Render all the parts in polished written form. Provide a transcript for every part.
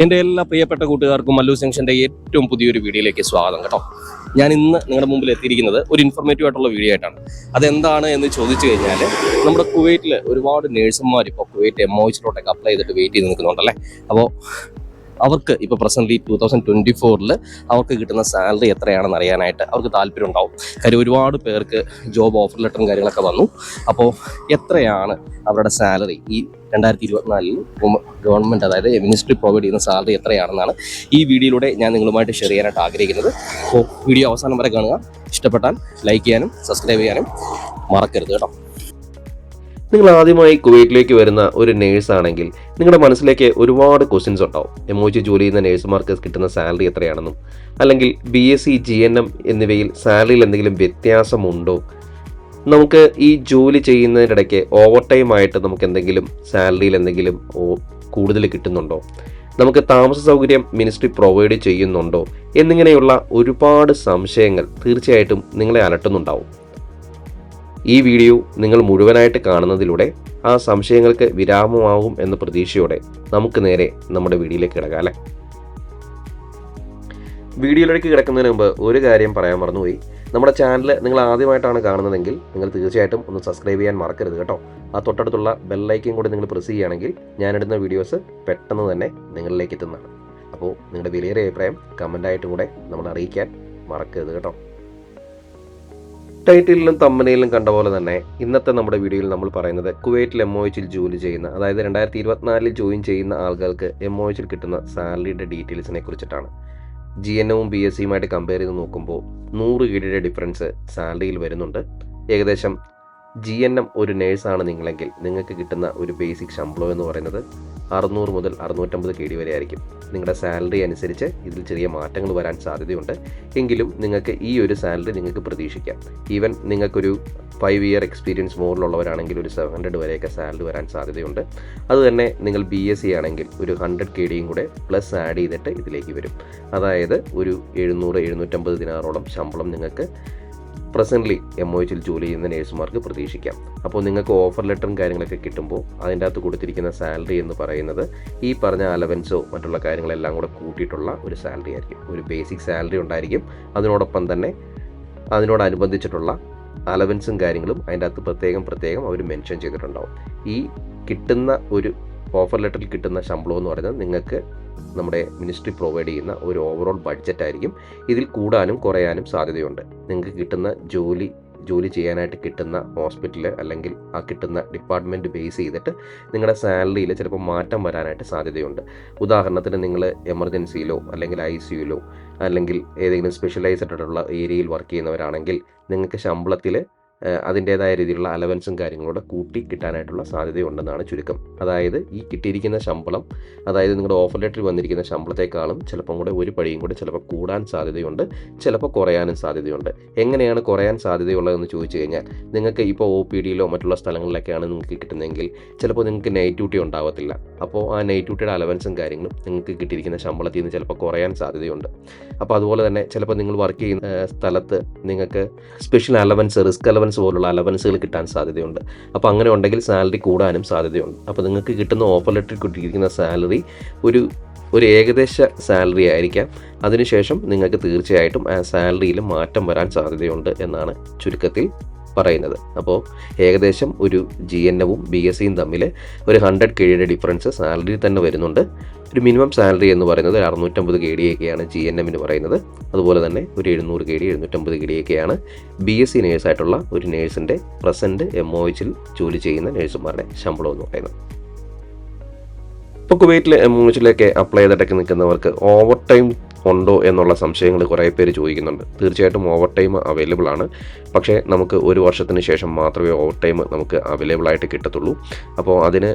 എൻ്റെ എല്ലാ പ്രിയപ്പെട്ട കൂട്ടുകാർക്കും മല്ലു ജംഗ്ഷൻ്റെ ഏറ്റവും പുതിയൊരു വീഡിയോയിലേക്ക് സ്വാഗതം കേട്ടോ. ഞാൻ ഇന്ന് നിങ്ങളുടെ മുമ്പിൽ എത്തിയിരിക്കുന്നത് ഒരു ഇൻഫോർമേറ്റീവ് ആയിട്ടുള്ള വീഡിയോ ആയിട്ടാണ്. അതെന്താണ് എന്ന് ചോദിച്ചു കഴിഞ്ഞാൽ, നമ്മുടെ കുവൈറ്റിൽ ഒരുപാട് നേഴ്സുമാർ ഇപ്പോൾ കുവൈറ്റ് MOHലോട്ടൊക്കെ അപ്ലൈ ചെയ്തിട്ട് വെയിറ്റ് ചെയ്ത് നിൽക്കുന്നുണ്ടല്ലേ. അപ്പോൾ അവർക്ക് ഇപ്പോൾ പ്രസൻ്റ്ലി 2024 അവർക്ക് കിട്ടുന്ന സാലറി എത്രയാണെന്ന് അറിയാനായിട്ട് അവർക്ക് താല്പര്യം ഉണ്ടാവും. കാര്യം ഒരുപാട് പേർക്ക് ജോബ് ഓഫർ ലെറ്ററും കാര്യങ്ങളൊക്കെ വന്നു. അപ്പോൾ എത്രയാണ് അവരുടെ സാലറി ഈ 2024 ഗവൺമെൻറ്, അതായത് മിനിസ്ട്രി പ്രൊവൈഡ് ചെയ്യുന്ന സാലറി എത്രയാണെന്നാണ് ഈ വീഡിയോയിലൂടെ ഞാൻ നിങ്ങളുമായിട്ട് ഷെയർ ചെയ്യാനായിട്ട് ആഗ്രഹിക്കുന്നത്. അപ്പോൾ വീഡിയോ അവസാനം വരെ കാണുക. ഇഷ്ടപ്പെട്ടാൽ ലൈക്ക് ചെയ്യാനും സബ്സ്ക്രൈബ് ചെയ്യാനും മറക്കരുത് കേട്ടോ. നിങ്ങൾ ആദ്യമായി കുവൈറ്റിലേക്ക് വരുന്ന ഒരു നേഴ്സ് ആണെങ്കിൽ നിങ്ങളുടെ മനസ്സിലേക്ക് ഒരുപാട് ക്വസ്റ്റ്യൻസ് ഉണ്ടാവും. MOH ജോലി ചെയ്യുന്ന നേഴ്സുമാർക്ക് കിട്ടുന്ന സാലറി എത്രയാണെന്നും, അല്ലെങ്കിൽ BSc GNM എന്നിവയിൽ സാലറിയിൽ എന്തെങ്കിലും വ്യത്യാസമുണ്ടോ, നമുക്ക് ഈ ജോലി ചെയ്യുന്നതിനിടയ്ക്ക് ഓവർ ടൈം ആയിട്ട് നമുക്ക് എന്തെങ്കിലും സാലറിയിൽ എന്തെങ്കിലും കൂടുതൽ കിട്ടുന്നുണ്ടോ, നമുക്ക് താമസ സൗകര്യം മിനിസ്ട്രി പ്രൊവൈഡ് ചെയ്യുന്നുണ്ടോ എന്നിങ്ങനെയുള്ള ഒരുപാട് സംശയങ്ങൾ തീർച്ചയായിട്ടും നിങ്ങളെ അലട്ടുന്നുണ്ടാവും. ഈ വീഡിയോ നിങ്ങൾ മുഴുവനായിട്ട് കാണുന്നതിലൂടെ ആ സംശയങ്ങൾക്ക് വിരാമമാകും എന്ന പ്രതീക്ഷയോടെ നമുക്ക് നേരെ നമ്മുടെ വീഡിയോയിലേക്ക് കിടക്കാം അല്ലേ. വീഡിയോയിലേക്ക് കിടക്കുന്നതിന് മുമ്പ് ഒരു കാര്യം പറയാൻ മറന്നുപോയി. നമ്മുടെ ചാനൽ നിങ്ങൾ ആദ്യമായിട്ടാണ് കാണുന്നതെങ്കിൽ നിങ്ങൾ തീർച്ചയായിട്ടും ഒന്ന് സബ്സ്ക്രൈബ് ചെയ്യാൻ മറക്കരുത് കേട്ടോ. ആ തൊട്ടടുത്തുള്ള ബെല്ലൈക്കൻ കൂടി നിങ്ങൾ പ്രസ് ചെയ്യുകയാണെങ്കിൽ ഞാനിടുന്ന വീഡിയോസ് പെട്ടെന്ന് തന്നെ നിങ്ങളിലേക്ക് എത്തുന്നതാണ്. അപ്പോൾ നിങ്ങളുടെ വിലയേറിയ അഭിപ്രായം കമൻ്റായിട്ടും കൂടെ നമ്മൾ അറിയിക്കാൻ മറക്കരുത് കേട്ടോ. ടൈറ്റിലും തമ്പനയിലും കണ്ട പോലെ തന്നെ ഇന്നത്തെ നമ്മുടെ വീഡിയോയിൽ നമ്മൾ പറയുന്നത് കുവൈറ്റിൽ MOHൽ ജോലി ചെയ്യുന്ന, അതായത് 2024 ജോയിൻ ചെയ്യുന്ന ആളുകൾക്ക് MOHൽ കിട്ടുന്ന സാലറിയുടെ ഡീറ്റെയിൽസിനെ കുറിച്ചിട്ടാണ്. GNMവും BScയുമായിട്ട് കമ്പയർ ചെയ്ത് നോക്കുമ്പോൾ 100 KD ഡിഫറൻസ് സാലറിയിൽ വരുന്നുണ്ട്. ഏകദേശം GNM ഒരു നേഴ്സാണ് നിങ്ങളെങ്കിൽ നിങ്ങൾക്ക് കിട്ടുന്ന ഒരു ബേസിക് ശമ്പളം എന്ന് പറയുന്നത് 600 മുതൽ 650 KD വരെ ആയിരിക്കും. നിങ്ങളുടെ സാലറി അനുസരിച്ച് ഇതിൽ ചെറിയ മാറ്റങ്ങൾ വരാൻ സാധ്യതയുണ്ട്. എങ്കിലും നിങ്ങൾക്ക് ഈ ഒരു സാലറി നിങ്ങൾക്ക് പ്രതീക്ഷിക്കാം. ഈവൻ നിങ്ങൾക്കൊരു 5 year എക്സ്പീരിയൻസ് മുകളിലുള്ളവരാണെങ്കിൽ ഒരു 700 വരെയൊക്കെ സാലറി വരാൻ സാധ്യതയുണ്ട്. അതുതന്നെ നിങ്ങൾ BSc ആണെങ്കിൽ ഒരു 100 KDയും കൂടെ പ്ലസ് ആഡ് ചെയ്തിട്ട് ഇതിലേക്ക് വരും. അതായത് ഒരു 700-750 ദിനാറോളം ശമ്പളം നിങ്ങൾക്ക് പ്രസൻ്റ്ലി MOHൽ ജോലി ചെയ്യുന്ന നേഴ്സുമാർക്ക് പ്രതീക്ഷിക്കാം. അപ്പോൾ നിങ്ങൾക്ക് ഓഫർ ലെറ്ററും കാര്യങ്ങളൊക്കെ കിട്ടുമ്പോൾ അതിൻ്റെ അകത്ത് കൊടുത്തിരിക്കുന്ന സാലറി എന്ന് പറയുന്നത് ഈ പറഞ്ഞ അലവൻസോ മറ്റുള്ള കാര്യങ്ങളെല്ലാം കൂടെ കൂട്ടിയിട്ടുള്ള ഒരു സാലറി ആയിരിക്കും. ഒരു ബേസിക് സാലറി ഉണ്ടായിരിക്കും, അതിനോടൊപ്പം തന്നെ അതിനോടനുബന്ധിച്ചിട്ടുള്ള അലവൻസും കാര്യങ്ങളും അതിൻ്റെ അകത്ത് പ്രത്യേകം അവർ മെൻഷൻ ചെയ്തിട്ടുണ്ടാവും. ഈ കിട്ടുന്ന ഒരു ഓഫർ ലെറ്ററിൽ കിട്ടുന്ന ശമ്പളം എന്ന് പറയുന്നത് നിങ്ങൾക്ക് നമ്മുടെ മിനിസ്ട്രി പ്രൊവൈഡ് ചെയ്യുന്ന ഒരു ഓവറോൾ ബഡ്ജറ്റ് ആയിരിക്കും. ഇതിൽ കൂടാനും കുറയാനും സാധ്യതയുണ്ട്. നിങ്ങൾക്ക് കിട്ടുന്ന ജോലി ചെയ്യാനായിട്ട് കിട്ടുന്ന ഹോസ്പിറ്റൽ അല്ലെങ്കിൽ ആ കിട്ടുന്ന ഡിപ്പാർട്ട്മെൻറ്റ് ബേസ് ചെയ്തിട്ട് നിങ്ങളുടെ സാലറിയിൽ ചിലപ്പോൾ മാറ്റം വരാനായിട്ട് സാധ്യതയുണ്ട്. ഉദാഹരണത്തിന് നിങ്ങൾ എമർജൻസിയിലോ അല്ലെങ്കിൽ ICUയിലോ അല്ലെങ്കിൽ ഏതെങ്കിലും സ്പെഷ്യലൈസ്ഡ് ആയിട്ടുള്ള ഏരിയയിൽ വർക്ക് ചെയ്യുന്നവരാണെങ്കിൽ നിങ്ങൾക്ക് ശമ്പളത്തിൽ അതിൻ്റേതായ രീതിയിലുള്ള അലവൻസും കാര്യങ്ങളോടെ കൂട്ടി കിട്ടാനായിട്ടുള്ള സാധ്യതയുണ്ടെന്നാണ് ചുരുക്കം. അതായത് ഈ കിട്ടിയിരിക്കുന്ന ശമ്പളം, അതായത് നിങ്ങളുടെ ഓഫർ ലെറ്ററിൽ വന്നിരിക്കുന്ന ശമ്പളത്തെക്കാളും ചിലപ്പം കൂടെ ഒരു പടിയും കൂടെ ചിലപ്പോൾ കൂടാൻ സാധ്യതയുണ്ട്, ചിലപ്പോൾ കുറയാനും സാധ്യതയുണ്ട്. എങ്ങനെയാണ് കുറയാൻ സാധ്യതയുള്ളതെന്ന് ചോദിച്ചു കഴിഞ്ഞാൽ, നിങ്ങൾക്ക് ഇപ്പോൾ OPDയിലോ മറ്റുള്ള സ്ഥലങ്ങളിലൊക്കെയാണ് നിങ്ങൾക്ക് കിട്ടുന്നതെങ്കിൽ ചിലപ്പോൾ നിങ്ങൾക്ക് നൈറ്റ് ഡ്യൂട്ടി ഉണ്ടാവത്തില്ല. അപ്പോൾ ആ നൈറ്റ് ഡ്യൂട്ടിയുടെ അലവൻസും കാര്യങ്ങളും നിങ്ങൾക്ക് കിട്ടിയിരിക്കുന്ന ശമ്പളത്തിൽ നിന്ന് ചിലപ്പോൾ കുറയാൻ സാധ്യതയുണ്ട്. അപ്പോൾ അതുപോലെ തന്നെ ചിലപ്പോൾ നിങ്ങൾ വർക്ക് ചെയ്യുന്ന സ്ഥലത്ത് നിങ്ങൾക്ക് സ്പെഷ്യൽ അലവൻസ്, റിസ്ക് അലവൻസ് പോലുള്ള അലവൻസുകൾ കിട്ടാൻ സാധ്യതയുണ്ട്. അപ്പോൾ അങ്ങനെ ഉണ്ടെങ്കിൽ സാലറി കൂടാനും സാധ്യതയുണ്ട്. അപ്പോൾ നിങ്ങൾക്ക് കിട്ടുന്ന ഓഫർ ലെറ്ററിൽ കിട്ടിയിരിക്കുന്ന സാലറി ഒരു ഏകദേശ സാലറി ആയിരിക്കാം. അതിനുശേഷം നിങ്ങൾക്ക് തീർച്ചയായിട്ടും ആ സാലറിയിൽ മാറ്റം വരാൻ സാധ്യതയുണ്ട് എന്നാണ് ചുരുക്കത്തിൽ പറയുന്നത്. അപ്പോൾ ഏകദേശം ഒരു GNMവും BScയും തമ്മിൽ ഒരു 100 KD ഡിഫറൻസ് സാലറി തന്നെ വരുന്നുണ്ട്. ഒരു മിനിമം സാലറി എന്ന് പറയുന്നത് 650 KDയൊക്കെയാണ് GNMന് പറയുന്നത്. അതുപോലെ തന്നെ ഒരു 700 KD 750 KDയൊക്കെയാണ് BSc നേഴ്സായിട്ടുള്ള ഒരു നേഴ്സിൻ്റെ പ്രസൻറ്റ് MOHൽ ജോലി ചെയ്യുന്ന നേഴ്സുമാരുടെ ശമ്പളം എന്ന് പറയുന്നത്. ഇപ്പോൾ കുവൈറ്റിൽ MOHലേക്ക് അപ്ലൈ ചെയ്തിട്ടൊക്കെ നിൽക്കുന്നവർക്ക് ഓവർ ടൈം ഉണ്ടോ എന്നുള്ള സംശയങ്ങൾ കുറേ പേര് ചോദിക്കുന്നുണ്ട്. തീർച്ചയായിട്ടും ഓവർ ടൈം അവൈലബിൾ ആണ്. പക്ഷേ നമുക്ക് ഒരു വർഷത്തിന് ശേഷം മാത്രമേ ഓവർ ടൈം നമുക്ക് അവൈലബിൾ ആയിട്ട് കിട്ടത്തുള്ളൂ. അപ്പോൾ അതിന്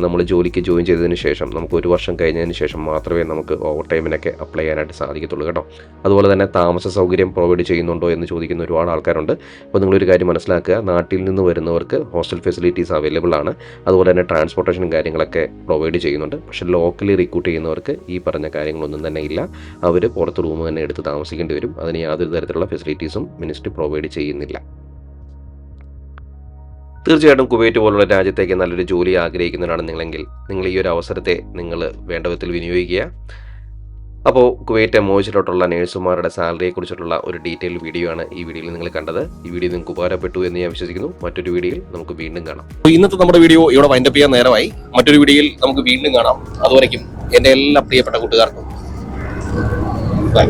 നമ്മൾ ജോലിക്ക് ജോയിൻ ചെയ്തതിന് ശേഷം നമുക്ക് ഒരു വർഷം കഴിഞ്ഞതിന് ശേഷം മാത്രമേ നമുക്ക് ഓവർ ടൈമിനൊക്കെ അപ്ലൈ ചെയ്യാനായിട്ട് സാധിക്കത്തുള്ളൂ കേട്ടോ. അതുപോലെ തന്നെ താമസ സൗകര്യം പ്രൊവൈഡ് ചെയ്യുന്നുണ്ടോ എന്ന് ചോദിക്കുന്ന ഒരുപാട് ആൾക്കാരുണ്ട്. അപ്പോൾ നിങ്ങളൊരു കാര്യം മനസ്സിലാക്കുക, നാട്ടിൽ നിന്ന് വരുന്നവർക്ക് ഹോസ്റ്റൽ ഫെസിലിറ്റീസ് അവൈലബിൾ ആണ്. അതുപോലെ തന്നെ ട്രാൻസ്പോർട്ടേഷനും കാര്യങ്ങളൊക്കെ പ്രൊവൈഡ് ചെയ്യുന്നുണ്ട്. പക്ഷേ ലോക്കലി റിക്രൂട്ട് ചെയ്യുന്നവർക്ക് ഈ പറഞ്ഞ കാര്യങ്ങളൊന്നും തന്നെ ഇല്ല. അവർ പുറത്ത് റൂം തന്നെ എടുത്ത് താമസിക്കേണ്ടി വരും. അതിന് യാതൊരു തരത്തിലുള്ള ഫെസിലിറ്റീസും മിനിസ്ട്രി പ്രൊവൈഡ് ചെയ്യുന്നില്ല. തീർച്ചയായിട്ടും കുവൈറ്റ് പോലുള്ള രാജ്യത്തേക്ക് നല്ലൊരു ജോലി ആഗ്രഹിക്കുന്നവരാണ് നിങ്ങളെങ്കിൽ നിങ്ങൾ ഈ ഒരു അവസരത്തെ നിങ്ങൾ വേണ്ട വിധത്തിൽ വിനിയോഗിക്കുക. അപ്പോൾ കുവൈറ്റ് MOHലോട്ടുള്ള നേഴ്സുമാരുടെ സാലറിയെക്കുറിച്ചിട്ടുള്ള ഒരു ഡീറ്റെയിൽ വീഡിയോ ആണ് ഈ വീഡിയോയിൽ നിങ്ങൾ കണ്ടത്. ഈ വീഡിയോ നിങ്ങൾക്ക് ഉപകാരപ്പെട്ടു എന്ന് ഞാൻ വിശ്വസിക്കുന്നു. മറ്റൊരു വീഡിയോയിൽ നമുക്ക് വീണ്ടും കാണാം. ഇന്നത്തെ നമ്മുടെ വീഡിയോ ഇവിടെ വൈൻഡപ്പ് ചെയ്യാൻ നേരമായി. മറ്റൊരു വീഡിയോയിൽ നമുക്ക് വീണ്ടും കാണാം. അതുവരയ്ക്കും എൻ്റെ എല്ലാ പ്രിയപ്പെട്ട കൂട്ടുകാർക്കും ബൈ.